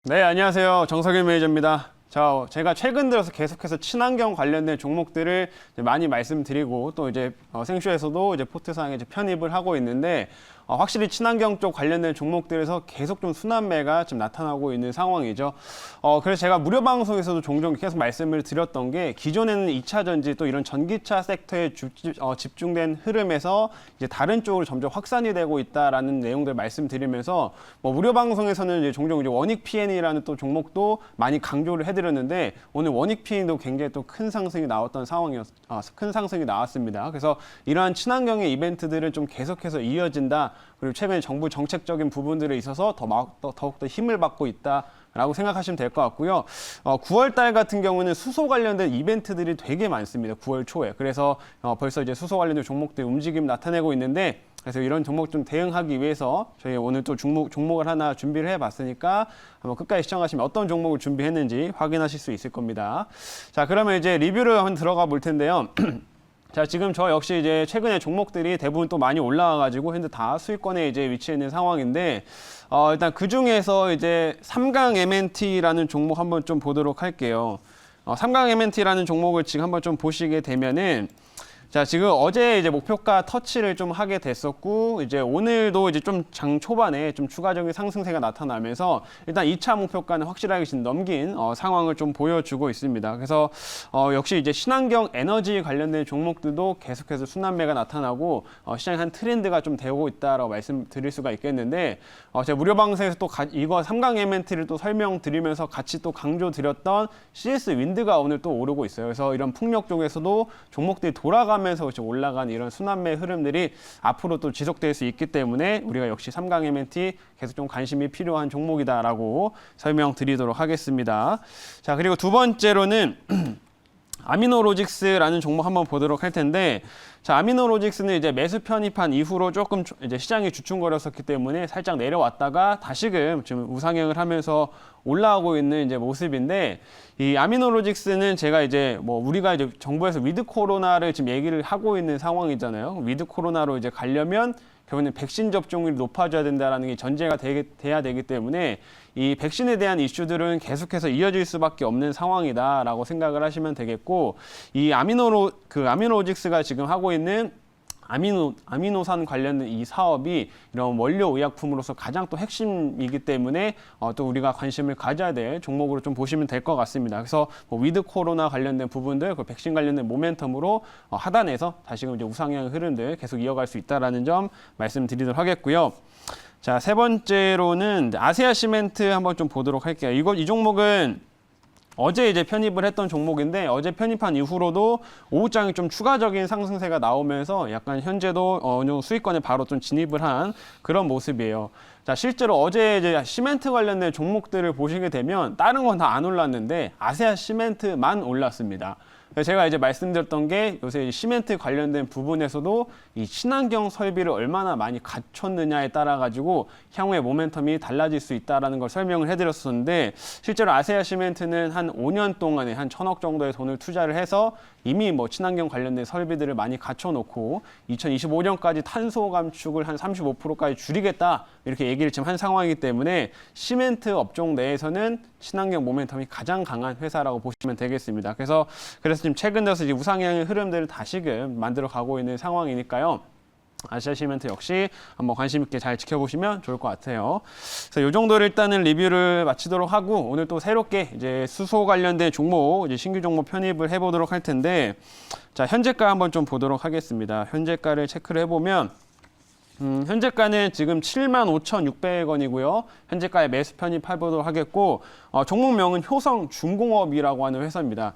네, 안녕하세요. 정석일 매니저입니다. 자, 제가 최근 들어서 계속해서 친환경 관련된 종목들을 이제 많이 말씀드리고 또 이제 생쇼에서도 이제 포트상에 이제 편입을 하고 있는데 확실히 친환경 쪽 관련된 종목들에서 계속 좀 순환매가 좀 나타나고 있는 상황이죠. 그래서 제가 무료 방송에서도 종종 계속 말씀을 드렸던 게 기존에는 2차 전지 또 이런 전기차 섹터에 집중된 흐름에서 이제 다른 쪽으로 점점 확산이 되고 있다라는 내용들 말씀드리면서 무료 방송에서는 이제 종종 이제 원익 PN이라는 또 종목도 많이 강조를 해드렸는데 오늘 원익 PN도 굉장히 또 큰 상승이 나왔던 큰 상승이 나왔습니다. 그래서 이러한 친환경의 이벤트들은 좀 계속해서 이어진다. 그리고 최근에 정부 정책적인 부분들에 있어서 더욱더 힘을 받고 있다라고 생각하시면 될 것 같고요. 9월 달 같은 경우는 수소 관련된 이벤트들이 되게 많습니다. 9월 초에. 그래서 벌써 이제 수소 관련된 종목들 움직임 나타내고 있는데 그래서 이런 종목 좀 대응하기 위해서 저희 오늘 또 종목을 하나 준비를 해봤으니까 한번 끝까지 시청하시면 어떤 종목을 준비했는지 확인하실 수 있을 겁니다. 자, 그러면 이제 리뷰를 한번 들어가 볼 텐데요. 자, 지금 저 역시 이제 최근에 종목들이 대부분 또 많이 올라와가지고 현재 다 수익권에 이제 위치해 있는 상황인데, 일단 그 중에서 이제 삼강 MNT라는 종목 한번 좀 보도록 할게요. 삼강 MNT라는 종목을 지금 한번 좀 보시게 되면은, 자, 지금 어제 이제 목표가 터치를 좀 하게 됐었고, 이제 오늘도 이제 좀 장 초반에 좀 추가적인 상승세가 나타나면서 일단 2차 목표가는 확실하게 지금 넘긴 상황을 좀 보여주고 있습니다. 그래서 역시 이제 친환경 에너지 관련된 종목들도 계속해서 순환매가 나타나고 시장의 한 트렌드가 좀 되고 있다라고 말씀드릴 수가 있겠는데, 제가 무료 방송에서 또 이거 삼강 MNT를 또 설명드리면서 같이 또 강조드렸던 CS 윈드가 오늘 또 오르고 있어요. 그래서 이런 풍력 쪽에서도 종목들이 돌아가면서 올라간 이런 순환매 흐름들이 앞으로 또 지속될 수 있기 때문에 우리가 역시 삼강 MNT 계속 좀 관심이 필요한 종목이다라고 설명드리도록 하겠습니다. 자, 그리고 두 번째로는 아미노로직스라는 종목 한번 보도록 할 텐데, 자, 아미노로직스는 이제 매수 편입한 이후로 조금 이제 시장이 주춤거렸었기 때문에 살짝 내려왔다가 다시금 지금 우상향을 하면서 올라오고 있는 이제 모습인데, 이 아미노로직스는 제가 이제 우리가 이제 정부에서 위드 코로나를 지금 얘기를 하고 있는 상황이잖아요. 위드 코로나로 이제 가려면 결국에는 백신 접종률이 높아져야 된다는 게 전제가 돼야 되기 때문에 이 백신에 대한 이슈들은 계속해서 이어질 수밖에 없는 상황이다라고 생각을 하시면 되겠고, 이 아미노로직스가 지금 하고 있는 아미노산 관련된 이 사업이 이런 원료 의약품으로서 가장 또 핵심이기 때문에 또 우리가 관심을 가져야 될 종목으로 좀 보시면 될 것 같습니다. 그래서 위드 코로나 관련된 부분들, 그 백신 관련된 모멘텀으로 하단에서 다시금 이제 우상향 흐름들 계속 이어갈 수 있다라는 점 말씀드리도록 하겠고요. 자, 세 번째로는 아세아 시멘트 한번 좀 보도록 할게요. 이 종목은 어제 이제 편입을 했던 종목인데 어제 편입한 이후로도 오후장에 좀 추가적인 상승세가 나오면서 약간 현재도 어느 정도 수익권에 바로 좀 진입을 한 그런 모습이에요. 자, 실제로 어제 이제 시멘트 관련된 종목들을 보시게 되면 다른 건 다 안 올랐는데 아세아 시멘트만 올랐습니다. 제가 이제 말씀드렸던 게 요새 시멘트 관련된 부분에서도 이 친환경 설비를 얼마나 많이 갖췄느냐에 따라 가지고 향후의 모멘텀이 달라질 수 있다라는 걸 설명을 해드렸었는데, 실제로 아세아 시멘트는 한 5년 동안에 한 1,000억 정도의 돈을 투자를 해서 이미 친환경 관련된 설비들을 많이 갖춰놓고 2025년까지 탄소 감축을 한 35%까지 줄이겠다 이렇게 얘기를 지금 한 상황이기 때문에 시멘트 업종 내에서는 친환경 모멘텀이 가장 강한 회사라고 보시면 되겠습니다. 그래서 지금 최근 들어서 이제 우상향의 흐름들을 다시금 만들어 가고 있는 상황이니까요. 아시아 시멘트 역시 한번 관심 있게 잘 지켜보시면 좋을 것 같아요. 그래서 이 정도로 일단은 리뷰를 마치도록 하고 오늘 또 새롭게 이제 수소 관련된 종목, 이제 신규 종목 편입을 해보도록 할 텐데, 자, 현재가 한번 좀 보도록 하겠습니다. 현재가를 체크를 해보면 현재가는 지금 75,600원이고요. 현재가에 매수 편입해보도록 하겠고, 종목명은 효성중공업이라고 하는 회사입니다.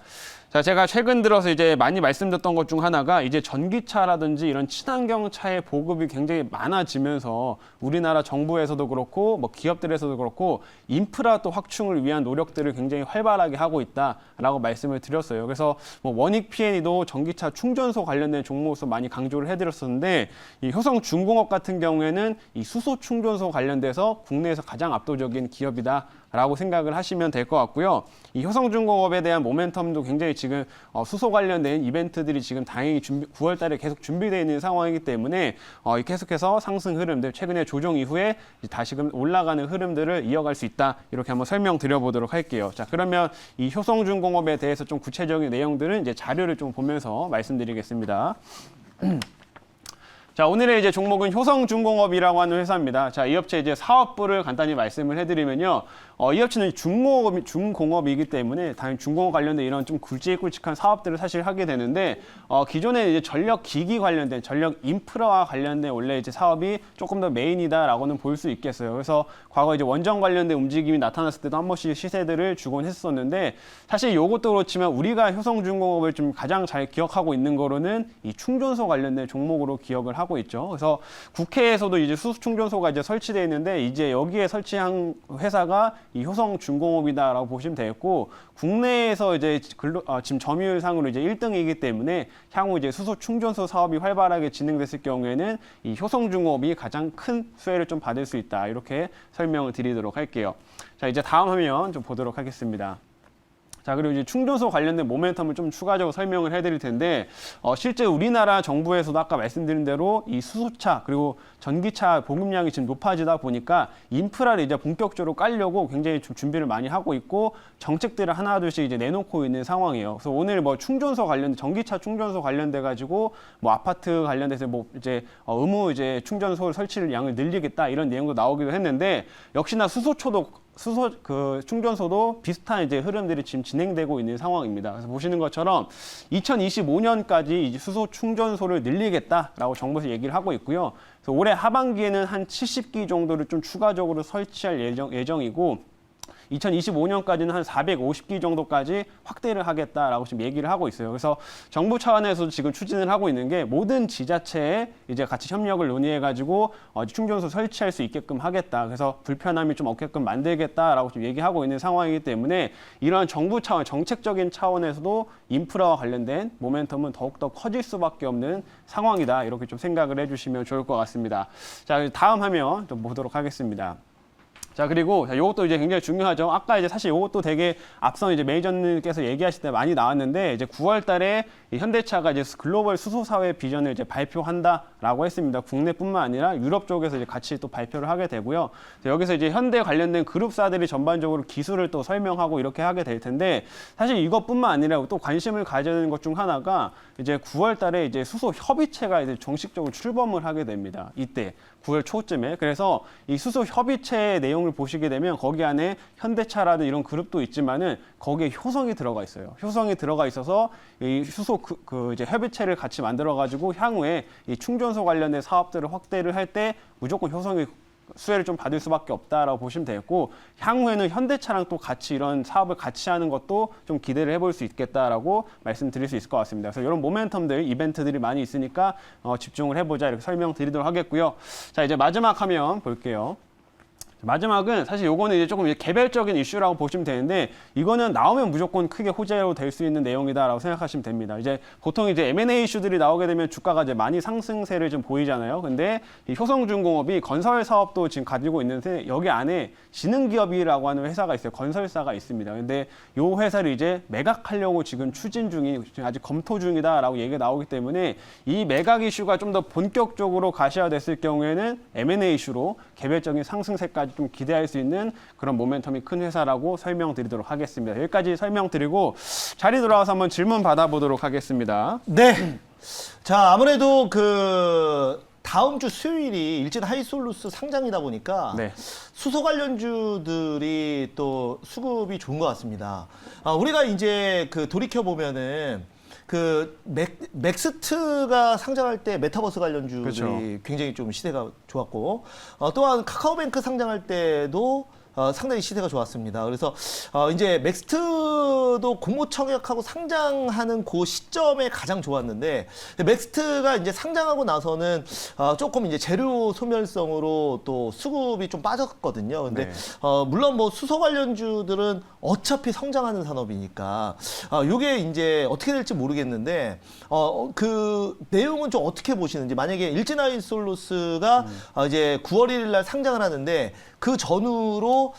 자, 제가 최근 들어서 이제 많이 말씀드렸던 것 중 하나가 이제 전기차라든지 이런 친환경 차의 보급이 굉장히 많아지면서 우리나라 정부에서도 그렇고 기업들에서도 그렇고 인프라 또 확충을 위한 노력들을 굉장히 활발하게 하고 있다라고 말씀을 드렸어요. 그래서 원익 PN이도 전기차 충전소 관련된 종목으로서 많이 강조를 해드렸었는데, 이 효성중공업 같은 경우에는 이 수소 충전소 관련돼서 국내에서 가장 가장 압도적인 기업이다라고 생각을 하시면 될 것 같고요. 이 효성중공업에 대한 모멘텀도 굉장히 지금 수소 관련된 이벤트들이 지금 다행히 9월 달에 계속 준비되어 있는 상황이기 때문에 계속해서 상승 흐름들, 최근에 조정 이후에 다시금 올라가는 흐름들을 이어갈 수 있다. 이렇게 한번 설명드려보도록 할게요. 자, 그러면 이 효성중공업에 대해서 좀 구체적인 내용들은 이제 자료를 좀 보면서 말씀드리겠습니다. 자, 오늘의 이제 종목은 효성중공업이라고 하는 회사입니다. 자, 이 업체 이제 사업부를 간단히 말씀을 해드리면요. 이 업체는 중공업이기 때문에 당연히 중공업 관련된 이런 좀 굵직굵직한 사업들을 사실 하게 되는데, 기존에 이제 전력 기기 관련된, 전력 인프라와 관련된 원래 이제 사업이 조금 더 메인이다라고는 볼 수 있겠어요. 그래서 과거 이제 원전 관련된 움직임이 나타났을 때도 한 번씩 시세들을 주곤 했었는데, 사실 이것도 그렇지만 우리가 효성중공업을 좀 가장 잘 기억하고 있는 거로는 이 충전소 관련된 종목으로 기억을 하고 있죠. 그래서 국회에서도 이제 수소충전소가 이제 설치되어 있는데, 이제 여기에 설치한 회사가 이 효성중공업이다라고 보시면 되겠고, 국내에서 이제 지금 점유율상으로 이제 1등이기 때문에 향후 이제 수소충전소 사업이 활발하게 진행됐을 경우에는 이 효성중공업이 가장 큰 수혜를 좀 받을 수 있다. 이렇게 설명을 드리도록 할게요. 자, 이제 다음 화면 좀 보도록 하겠습니다. 자, 그리고 이제 충전소 관련된 모멘텀을 좀 추가적으로 설명을 해드릴 텐데, 실제 우리나라 정부에서도 아까 말씀드린 대로 이 수소차 그리고 전기차 보급량이 지금 높아지다 보니까 인프라를 이제 본격적으로 깔려고 굉장히 좀 준비를 많이 하고 있고, 정책들을 하나둘씩 이제 내놓고 있는 상황이에요. 그래서 오늘 뭐 충전소 관련, 전기차 충전소 관련돼 가지고 뭐 아파트 관련돼서 뭐 이제 의무 이제 충전소 설치를 양을 늘리겠다 이런 내용도 나오기도 했는데, 역시나 수소 충전소도 비슷한 이제 흐름들이 지금 진행되고 있는 상황입니다. 그래서 보시는 것처럼 2025년까지 이제 수소 충전소를 늘리겠다라고 정부에서 얘기를 하고 있고요. 그래서 올해 하반기에는 한 70기 정도를 좀 추가적으로 설치할 예정이고, 2025년까지는 한 450기 정도까지 확대를 하겠다라고 지금 얘기를 하고 있어요. 그래서 정부 차원에서도 지금 추진을 하고 있는 게, 모든 지자체에 이제 같이 협력을 논의해가지고 충전소 설치할 수 있게끔 하겠다. 그래서 불편함이 좀 없게끔 만들겠다라고 지금 얘기하고 있는 상황이기 때문에, 이런 정부 차원, 정책적인 차원에서도 인프라와 관련된 모멘텀은 더욱더 커질 수밖에 없는 상황이다. 이렇게 좀 생각을 해주시면 좋을 것 같습니다. 자, 다음 화면 좀 보도록 하겠습니다. 자, 그리고 이것도 이제 굉장히 중요하죠. 아까 이제 사실 이것도 되게 앞선 이제 매니저님께서 얘기하실 때 많이 나왔는데, 이제 9월 달에 현대차가 이제 글로벌 수소 사회 비전을 이제 발표한다라고 했습니다. 국내뿐만 아니라 유럽 쪽에서 이제 같이 또 발표를 하게 되고요. 여기서 이제 현대 관련된 그룹사들이 전반적으로 기술을 또 설명하고 이렇게 하게 될 텐데, 사실 이것뿐만 아니라 또 관심을 가져야 되는 것 중 하나가, 이제 9월 달에 이제 수소 협의체가 이제 정식적으로 출범을 하게 됩니다. 이때 9월 초쯤에. 그래서 이 수소 협의체의 내용을 보시게 되면 거기 안에 현대차라든 이런 그룹도 있지만은 거기에 효성이 들어가 있어요. 효성이 들어가 있어서 이 수소 이제 협의체를 같이 만들어 가지고 향후에 이 충전소 관련된 사업들을 확대를 할 때 무조건 효성이 수혜를 좀 받을 수밖에 없다라고 보시면 되겠고, 향후에는 현대차랑 또 같이 이런 사업을 같이 하는 것도 좀 기대를 해볼 수 있겠다라고 말씀드릴 수 있을 것 같습니다. 그래서 이런 모멘텀들, 이벤트들이 많이 있으니까 집중을 해보자 이렇게 설명드리도록 하겠고요. 자, 이제 마지막 화면 볼게요. 마지막은 사실 요거는 이제 조금 개별적인 이슈라고 보시면 되는데, 이거는 나오면 무조건 크게 호재로 될 수 있는 내용이다라고 생각하시면 됩니다. 이제 보통 이제 M&A 이슈들이 나오게 되면 주가가 이제 많이 상승세를 좀 보이잖아요. 근데 이 효성중공업이 건설 사업도 지금 가지고 있는데, 여기 안에 지능기업이라고 하는 회사가 있어요. 건설사가 있습니다. 근데 요 회사를 이제 매각하려고 지금 추진 중이, 아직 검토 중이다라고 얘기가 나오기 때문에, 이 매각 이슈가 좀 더 본격적으로 가시화됐을 경우에는 M&A 이슈로 개별적인 상승세까지 좀 기대할 수 있는 그런 모멘텀이 큰 회사라고 설명드리도록 하겠습니다. 여기까지 설명드리고 자리 돌아와서 한번 질문 받아보도록 하겠습니다. 네. 자, 아무래도 다음 주 수요일이 일진 하이솔루스 상장이다 보니까 네. 수소 관련주들이 또 수급이 좋은 것 같습니다. 우리가 이제 돌이켜 보면은 맥스트가 상장할 때 메타버스 관련주들이 그렇죠. 굉장히 좀 시세가 좋았고, 또한 카카오뱅크 상장할 때도 상당히 시세가 좋았습니다. 그래서 이제 맥스트도 공모청약하고 상장하는 그 시점에 가장 좋았는데, 맥스트가 이제 상장하고 나서는 조금 이제 재료 소멸성으로 또 수급이 좀 빠졌거든요. 근데 네. 물론 뭐 수소 관련주들은 어차피 성장하는 산업이니까 요게 이제 어떻게 될지 모르겠는데 그 내용은 좀 어떻게 보시는지 만약에 일진하이솔루스가 이제 9월 1일 날 상장을 하는데 그 전후로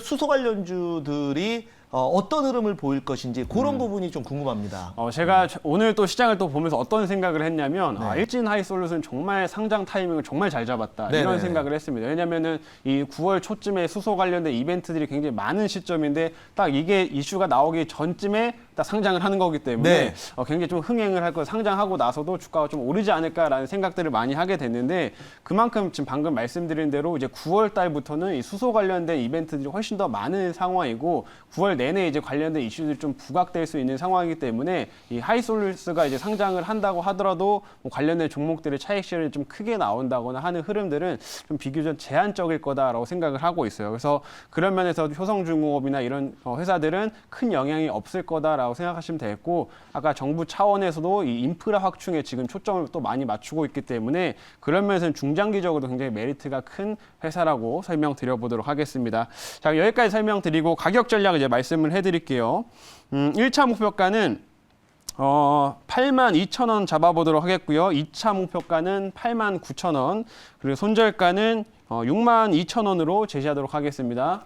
수소 관련주들이 어떤 흐름을 보일 것인지 그런 부분이 좀 궁금합니다. 제가 오늘 또 시장을 또 보면서 어떤 생각을 했냐면 네. 일진하이솔루스는 정말 상장 타이밍을 정말 잘 잡았다 네네. 이런 생각을 했습니다. 왜냐면은 이 9월 초쯤에 수소 관련된 이벤트들이 굉장히 많은 시점인데 딱 이게 이슈가 나오기 전쯤에 딱 상장을 하는 거기 때문에 네. 굉장히 좀 흥행을 할 거 상장하고 나서도 주가가 좀 오르지 않을까라는 생각들을 많이 하게 됐는데 그만큼 지금 방금 말씀드린 대로 이제 9월 달부터는 이 수소 관련된 이벤트들이 훨씬 더 많은 상황이고 9월 내내 이제 관련된 이슈들이 좀 부각될 수 있는 상황이기 때문에 이 하이솔루스가 이제 상장을 한다고 하더라도 뭐 관련된 종목들의 차익 실현이 좀 크게 나온다거나 하는 흐름들은 좀 비교적 제한적일 거다라고 생각을 하고 있어요. 그래서 그런 면에서 효성중공업이나 이런 회사들은 큰 영향이 없을 거다라고 생각하시면 되겠고 아까 정부 차원에서도 이 인프라 확충에 지금 초점을 또 많이 맞추고 있기 때문에 그런 면에서는 중장기적으로 굉장히 메리트가 큰 회사라고 설명드려 보도록 하겠습니다. 자, 여기까지 설명드리고 가격 전략 이제 말씀을 해드릴게요. 1차 목표가는 82,000원 잡아보도록 하겠고요. 2차 목표가는 89,000원, 그리고 손절가는 62,000원으로 제시하도록 하겠습니다.